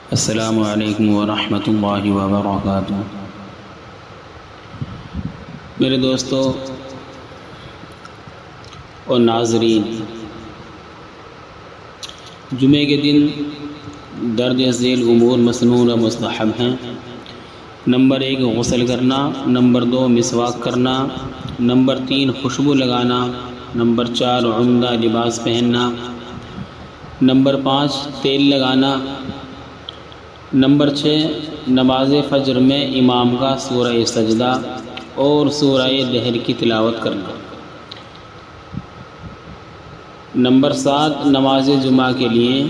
السلام علیکم ورحمۃ اللہ وبرکاتہ۔ میرے دوستو اور ناظرین، جمعے کے دن درج ذیل امور مسنون و مستحب ہیں۔ نمبر 1 غسل کرنا، نمبر 2 مسواک کرنا، نمبر 3 خوشبو لگانا، نمبر 4 عمدہ لباس پہننا، نمبر 5 تیل لگانا، نمبر 6 نماز فجر میں امام کا سورہ سجدہ اور سورہ دہر کی تلاوت کرنا، نمبر 7 نماز جمعہ کے لیے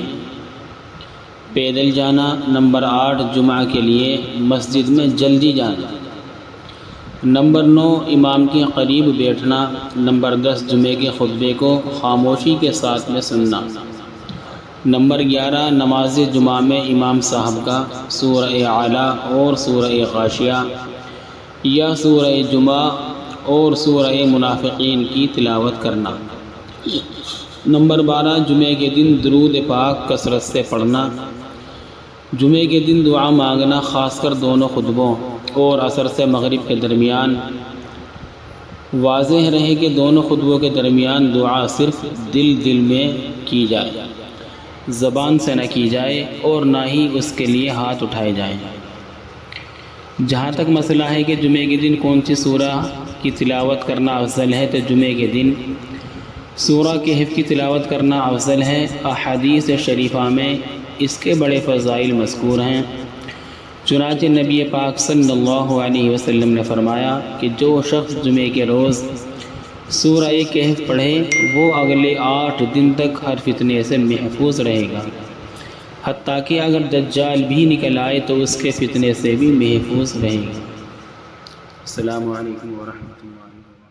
پیدل جانا، نمبر 8 جمعہ کے لیے مسجد میں جلدی جانا، نمبر 9 امام کے قریب بیٹھنا، نمبر 10 جمعے کے خطبے کو خاموشی کے ساتھ میں سننا، نمبر 11 نماز جمعہ میں امام صاحب کا سورہ اعلیٰ اور سورہ غاشیہ یا سورہ جمعہ اور سورہ منافقین کی تلاوت کرنا، نمبر 12 جمعے کے دن درود پاک کثرت سے پڑھنا، جمعے کے دن دعا مانگنا، خاص کر دونوں خطبوں اور عصر سے مغرب کے درمیان۔ واضح رہے کہ دونوں خطبوں کے درمیان دعا صرف دل میں کی جائے، زبان سے نہ کی جائے اور نہ ہی اس کے لیے ہاتھ اٹھائے جائیں۔ جہاں تک مسئلہ ہے کہ جمعے کے دن کون سی سورہ کی تلاوت کرنا افضل ہے، تو جمعے کے دن سورہ کہف کی تلاوت کرنا افضل ہے۔ احادیث شریفہ میں اس کے بڑے فضائل مذکور ہیں۔ چنانچہ نبی پاک صلی اللہ علیہ وسلم نے فرمایا کہ جو شخص جمعے کے روز سورہ کہف پڑھے وہ اگلے 8 دن تک ہر فتنے سے محفوظ رہے گا، حتیٰ کہ اگر دجال بھی نکل آئے تو اس کے فتنے سے بھی محفوظ رہے گا۔ السلام علیکم ورحمۃ اللہ وبرکاتہ۔